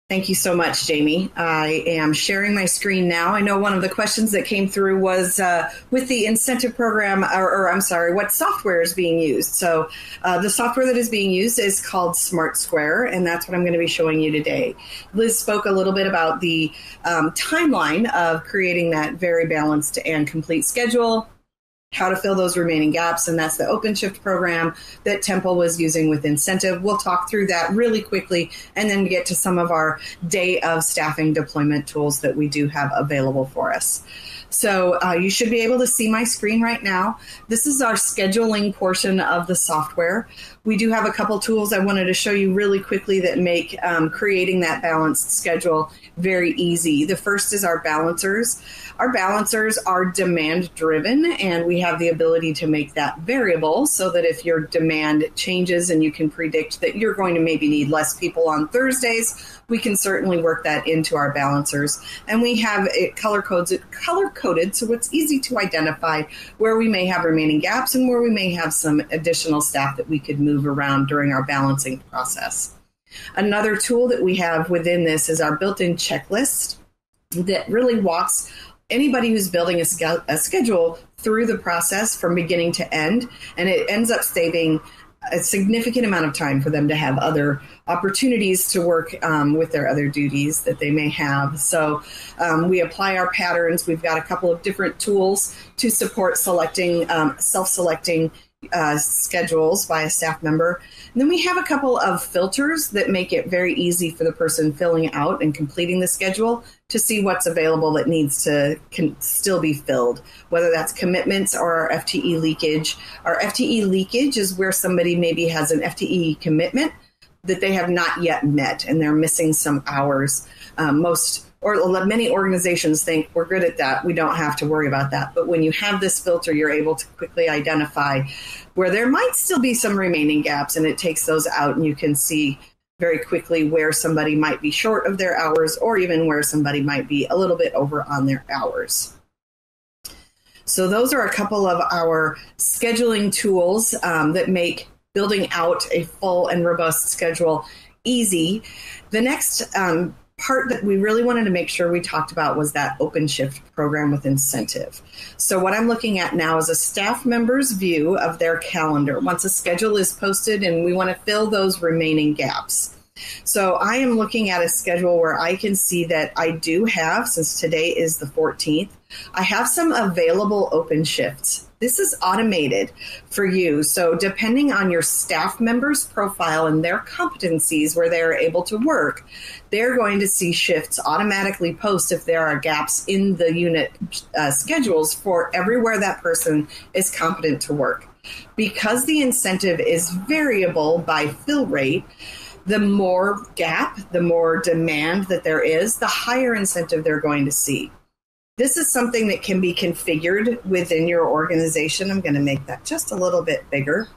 Thank you so much, Jamie. I am sharing my screen now. I know one of the questions that came through was with the incentive program, or I'm sorry, what software is being used. So the software that is being used is called Smart Square, and that's what I'm going to be showing you today. Liz spoke a little bit about the timeline of creating that very balanced and complete schedule, how to fill those remaining gaps, and that's the OpenShift program that Temple was using with incentive. We'll talk through that really quickly and then get to some of our day of staffing deployment tools that we do have available for us. So you should be able to see my screen right now. This is our scheduling portion of the software. We do have a couple tools I wanted to show you really quickly that make creating that balanced schedule very easy. The first is our balancers. Our balancers are demand driven, and we have the ability to make that variable so that if your demand changes and you can predict that you're going to maybe need less people on Thursdays, we can certainly work that into our balancers. And we have it color coded so it's easy to identify where we may have remaining gaps and where we may have some additional staff that we could move around during our balancing process. Another tool that we have within this is our built-in checklist that really walks anybody who's building a schedule through the process from beginning to end, and it ends up saving a significant amount of time for them to have other opportunities to work with their other duties that they may have. So we apply our patterns. We've got a couple of different tools to support selecting, self-selecting schedules by a staff member. And then we have a couple of filters that make it very easy for the person filling out and completing the schedule to see what's available that needs to still be filled, whether that's commitments or our FTE leakage. Our FTE leakage is where somebody maybe has an FTE commitment that they have not yet met and they're missing some hours. Many organizations think we're good at that. We don't have to worry about that. But when you have this filter, you're able to quickly identify where there might still be some remaining gaps, and it takes those out, and you can see very quickly where somebody might be short of their hours or even where somebody might be a little bit over on their hours. So those are a couple of our scheduling tools that make building out a full and robust schedule easy. The next part that we really wanted to make sure we talked about was that OpenShift program with incentive. So what I'm looking at now is a staff member's view of their calendar once a schedule is posted, and we want to fill those remaining gaps. So I am looking at a schedule where I can see that I do have, since today is the 14th, I have some available OpenShifts. This is automated for you. So depending on your staff member's profile and their competencies where they're able to work, they're going to see shifts automatically post if there are gaps in the unit schedules for everywhere that person is competent to work. Because the incentive is variable by fill rate, the more gap, the more demand that there is, the higher incentive they're going to see. This is something that can be configured within your organization. I'm going to make that just a little bit bigger.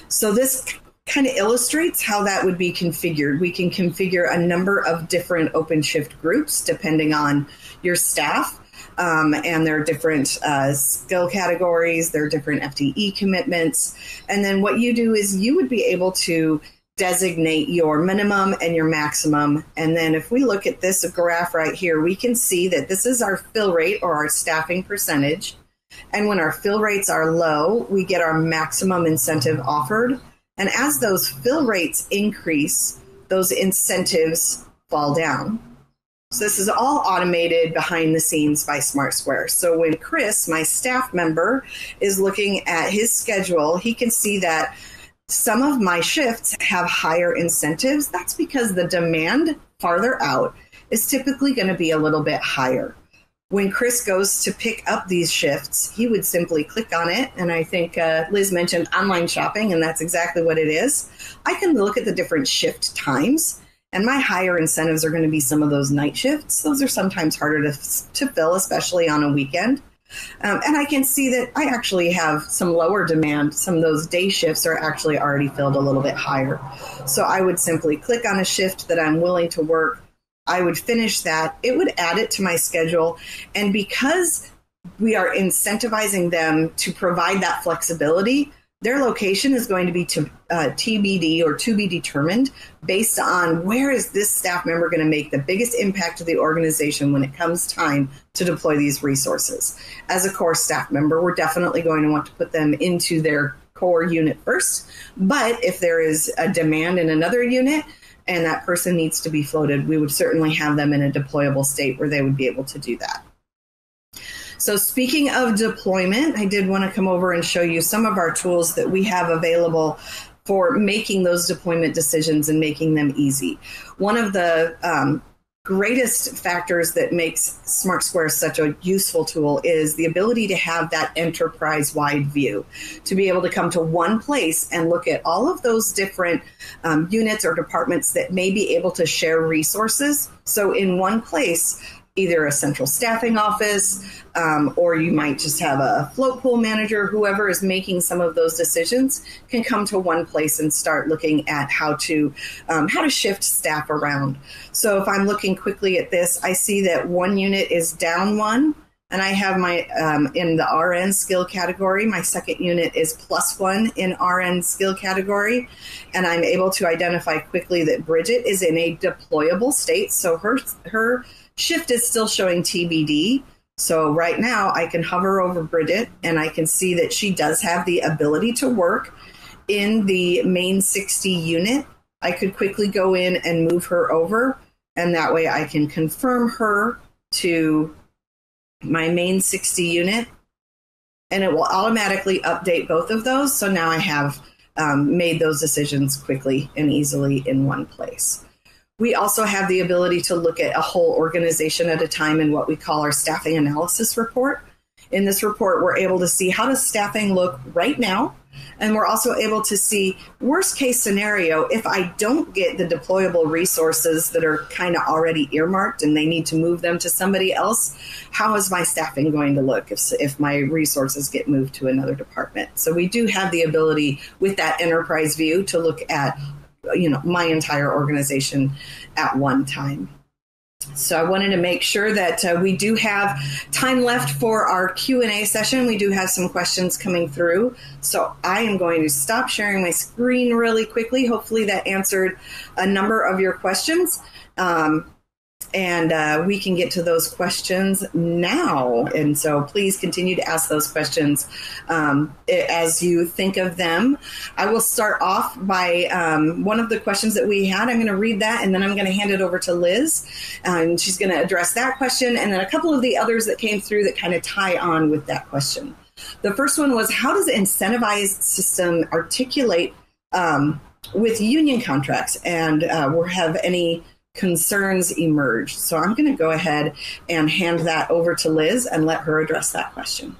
So this kind of illustrates how that would be configured. We can configure a number of different OpenShift groups depending on your staff and their different skill categories, their different FTE commitments. And then what you do is you would be able to designate your minimum and your maximum. And then if we look at this graph right here, we can see that this is our fill rate or our staffing percentage. And when our fill rates are low, we get our maximum incentive offered. And as those fill rates increase, those incentives fall down. So this is all automated behind the scenes by SmartSquare. So when Chris, my staff member, is looking at his schedule, he can see that some of my shifts have higher incentives. That's because the demand farther out is typically going to be a little bit higher. When Chris goes to pick up these shifts, he would simply click on it. And I think Liz mentioned online shopping, and that's exactly what it is. I can look at the different shift times, and my higher incentives are going to be some of those night shifts. Those are sometimes harder to fill, especially on a weekend. And I can see that I actually have some lower demand. Some of those day shifts are actually already filled a little bit higher. So I would simply click on a shift that I'm willing to work. I would finish that. It would add it to my schedule. And because we are incentivizing them to provide that flexibility, their location is going to be TBD or to be determined based on where is this staff member going to make the biggest impact to the organization when it comes time to deploy these resources. As a core staff member, we're definitely going to want to put them into their core unit first. But if there is a demand in another unit and that person needs to be floated, we would certainly have them in a deployable state where they would be able to do that. So speaking of deployment, I did want to come over and show you some of our tools that we have available for making those deployment decisions and making them easy. One of the greatest factors that makes SmartSquare such a useful tool is the ability to have that enterprise-wide view, to be able to come to one place and look at all of those different units or departments that may be able to share resources. So in one place, either a central staffing office, or you might just have a float pool manager, whoever is making some of those decisions can come to one place and start looking at how to shift staff around. So if I'm looking quickly at this, I see that one unit is down one, and I have my, in the RN skill category, my second unit is +1 in RN skill category, and I'm able to identify quickly that Bridget is in a deployable state, so her shift is still showing TBD. So right now I can hover over Bridget and I can see that she does have the ability to work in the main 60 unit. I could quickly go in and move her over, and that way I can confirm her to my main 60 unit, and it will automatically update both of those. So now I have made those decisions quickly and easily in one place. We also have the ability to look at a whole organization at a time in what we call our staffing analysis report. In this report, we're able to see how does staffing look right now, and we're also able to see worst case scenario, if I don't get the deployable resources that are kind of already earmarked and they need to move them to somebody else, how is my staffing going to look if my resources get moved to another department? So we do have the ability with that enterprise view to look at my entire organization at one time. So I wanted to make sure that we do have time left for our Q&A session. We do have some questions coming through. So I am going to stop sharing my screen really quickly. Hopefully that answered a number of your questions. And we can get to those questions now. And so please continue to ask those questions as you think of them. I will start off by one of the questions that we had. I'm going to read that, and then I'm going to hand it over to Liz. And she's going to address that question, and then a couple of the others that came through that kind of tie on with that question. The first one was, how does the incentivized system articulate with union contracts, and have any concerns emerged? So I'm going to go ahead and hand that over to Liz and let her address that question.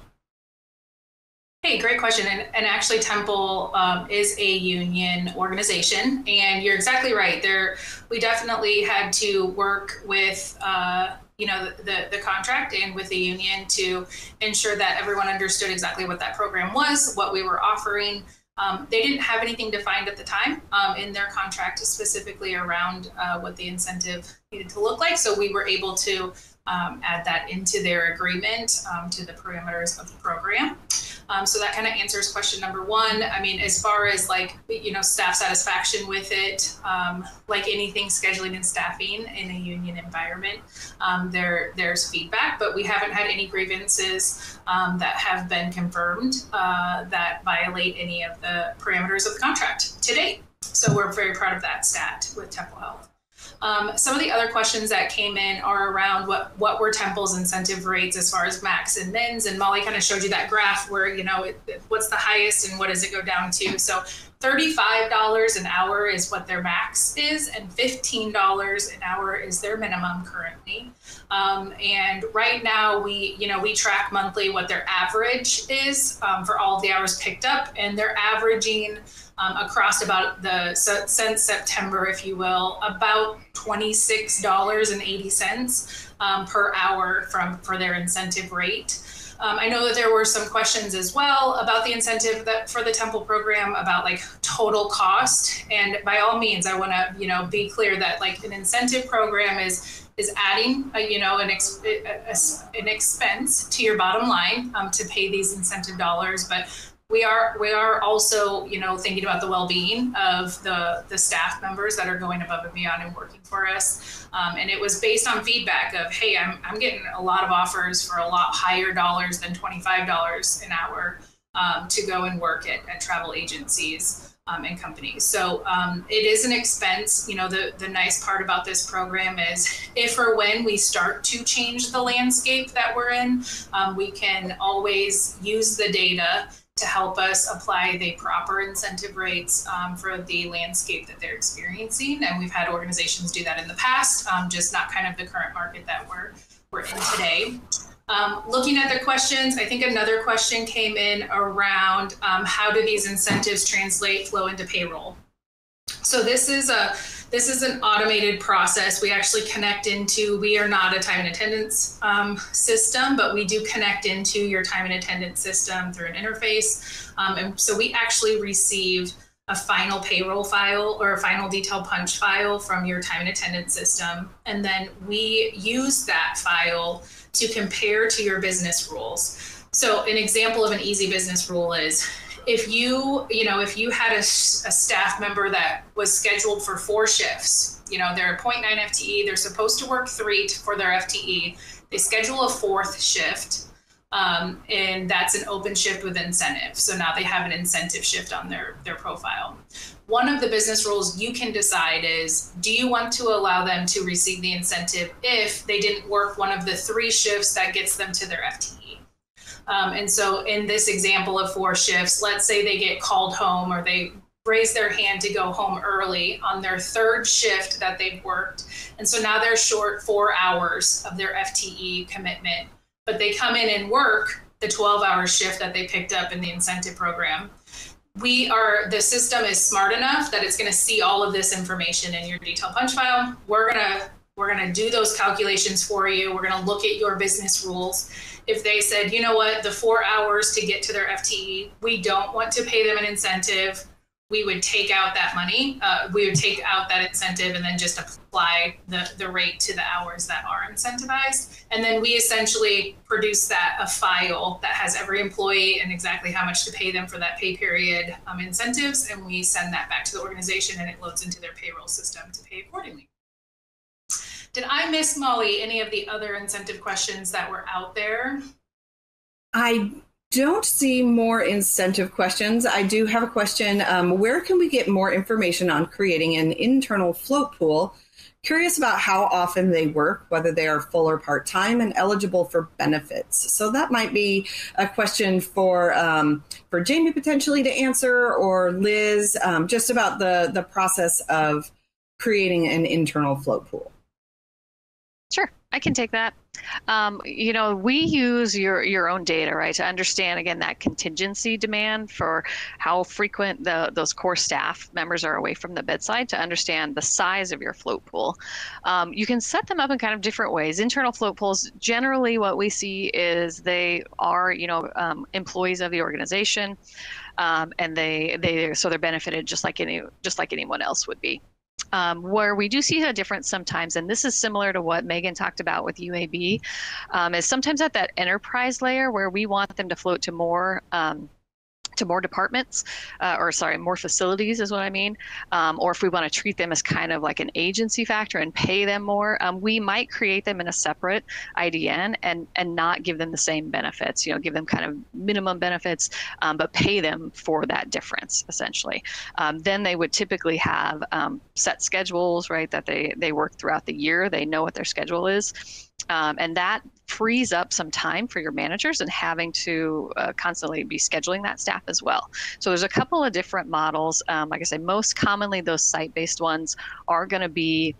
Hey, great question. And actually, Temple is a union organization, and you're exactly right. We definitely had to work with the contract and with the union to ensure that everyone understood exactly what that program was, what we were offering. They didn't have anything defined at the time in their contract specifically around what the incentive needed to look like. So we were able to add that into their agreement to the parameters of the program. So that kind of answers question number one. I mean, as far as staff satisfaction with it, like anything scheduling and staffing in a union environment, there's feedback, but we haven't had any grievances that have been confirmed that violate any of the parameters of the contract to date. So we're very proud of that stat with Temple Health. Some of the other questions that came in are around what were Temple's incentive rates as far as max and mins, and Molly kind of showed you that graph where, what's the highest and what does it go down to. So $35 an hour is what their max is, and $15 an hour is their minimum currently. And right now we track monthly what their average is for all of the hours picked up, and they're averaging across since September, if you will, about $26.80 per hour for their incentive rate. I know that there were some questions as well about the incentive for the Temple program about total cost. And by all means, I want to be clear that an incentive program is adding an expense to your bottom line to pay these incentive dollars, but we are also, thinking about the well-being of the staff members that are going above and beyond and working for us. And it was based on feedback of, hey, I'm getting a lot of offers for a lot higher dollars than $25 an hour to go and work at travel agencies and companies. So it is an expense. The nice part about this program is if or when we start to change the landscape that we're in, we can always use the data to help us apply the proper incentive rates for the landscape that they're experiencing. And we've had organizations do that in the past, just not kind of the current market that we're in today. Looking at the questions, I think another question came in around how do these incentives flow into payroll? So this is an automated process. We actually we are not a time and attendance system, but we do connect into your time and attendance system through an interface. And so we actually receive a final payroll file or a final detailed punch file from your time and attendance system. And then we use that file to compare to your business rules. So an example of an easy business rule is if you had a staff member that was scheduled for 4 shifts, they're a 0.9 FTE, they're supposed to work 3 for their FTE, they schedule a 4th shift, and that's an open shift with incentive. So now they have an incentive shift on their profile. One of the business rules you can decide is, do you want to allow them to receive the incentive if they didn't work one of the 3 shifts that gets them to their FTE? And so in this example of 4 shifts, let's say they get called home or they raise their hand to go home early on their 3rd shift that they've worked. And so now they're short 4 hours of their FTE commitment, but they come in and work the 12-hour shift that they picked up in the incentive program. The system is smart enough that it's going to see all of this information in your detailed punch file. We're going to do those calculations for you. We're going to look at your business rules. If they said, you know what, the 4 hours to get to their FTE, we don't want to pay them an incentive, we would take out that money. We would take out that incentive and then just apply the rate to the hours that are incentivized. And then we essentially produce a file that has every employee and exactly how much to pay them for that pay period incentives. And we send that back to the organization and it loads into their payroll system to pay accordingly. Did I miss, Molly, any of the other incentive questions that were out there? I don't see more incentive questions. I do have a question. Where can we get more information on creating an internal float pool? Curious about how often they work, whether they are full or part-time, and eligible for benefits. So that might be a question for Jamie potentially to answer, or Liz, just about the process of creating an internal float pool. Sure, I can take that. We use your own data, right, to understand, again, that contingency demand for how frequent those core staff members are away from the bedside, to understand the size of your float pool. You can set them up in kind of different ways. Internal float pools, generally what we see is they are, employees of the organization, and they're benefited just like anyone else would be. Where we do see a difference sometimes, and this is similar to what Megan talked about with UAB, is sometimes at that enterprise layer where we want them to float to more departments, more facilities is what I mean. Or if we want to treat them as kind of like an agency factor and pay them more, we might create them in a separate IDN and not give them the same benefits, give them kind of minimum benefits, but pay them for that difference, essentially. Then they would typically have set schedules, right, that they work throughout the year. They know what their schedule is. And that frees up some time for your managers and having to constantly be scheduling that staff as well. So there's a couple of different models. Like I said, most commonly those site-based ones are going to be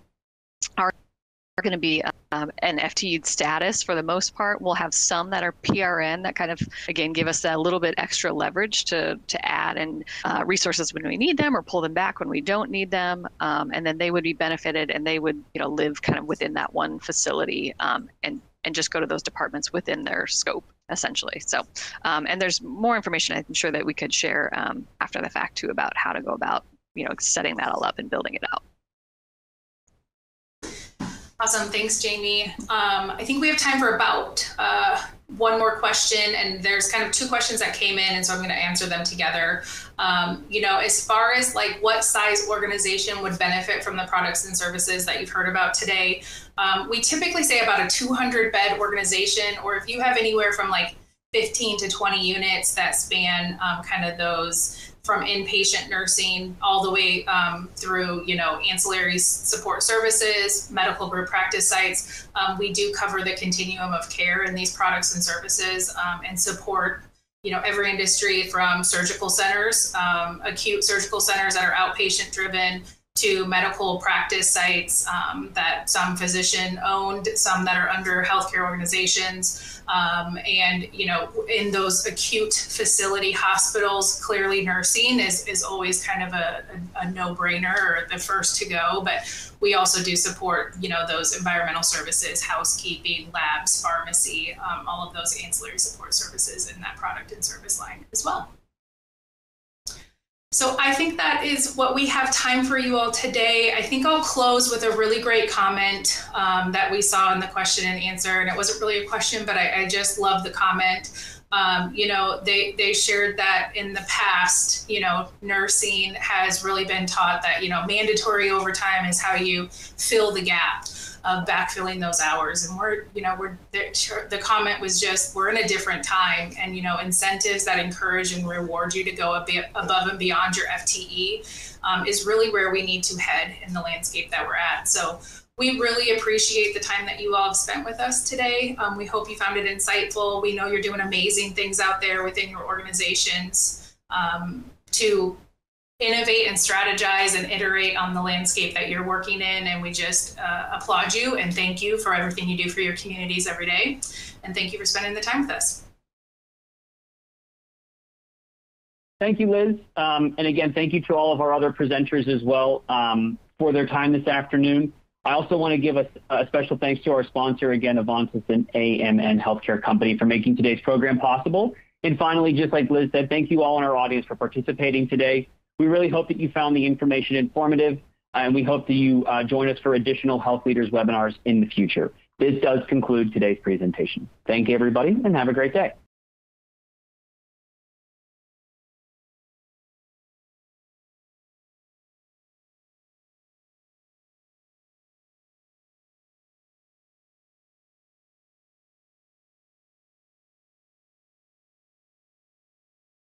an FTE status for the most part. We'll have some that are PRN that kind of, again, give us that little bit extra leverage to add in resources when we need them or pull them back when we don't need them. And then they would be benefited, and they would live kind of within that one facility and just go to those departments within their scope, essentially. So, and there's more information I'm sure that we could share after the fact too about how to go about setting that all up and building it out. Awesome. Thanks, Jamie. I think we have time for about one more question, and there's kind of two questions that came in, and so I'm going to answer them together. As far as like what size organization would benefit from the products and services that you've heard about today, we typically say about a 200 bed organization, or if you have anywhere from like 15 to 20 units that span kind of those from inpatient nursing all the way through, ancillary support services, medical group practice sites. We do cover the continuum of care in these products and services and support, every industry from surgical centers, acute surgical centers that are outpatient driven, to medical practice sites that some physician owned, some that are under healthcare organizations. And, in those acute facility hospitals, clearly nursing is always kind of a no-brainer or the first to go. But we also do support, those environmental services, housekeeping, labs, pharmacy, all of those ancillary support services in that product and service line as well. So I think that is what we have time for you all today. I think I'll close with a really great comment that we saw in the question and answer. And it wasn't really a question, but I just love the comment. They shared that in the past, nursing has really been taught that, mandatory overtime is how you fill the gap of backfilling those hours. And the comment was just, we're in a different time, and, incentives that encourage and reward you to go a bit above and beyond your FTE is really where we need to head in the landscape that we're at. So we really appreciate the time that you all have spent with us today. We hope you found it insightful. We know you're doing amazing things out there within your organizations to innovate and strategize and iterate on the landscape that you're working in. And we just applaud you and thank you for everything you do for your communities every day. And thank you for spending the time with us. Thank you, Liz. And again, thank you to all of our other presenters as well for their time this afternoon. I also want to give a special thanks to our sponsor, again, Avantis and AMN Healthcare Company, for making today's program possible. And finally, just like Liz said, thank you all in our audience for participating today. We really hope that you found the information informative, and we hope that you join us for additional Health Leaders webinars in the future. This does conclude today's presentation. Thank you, everybody, and have a great day.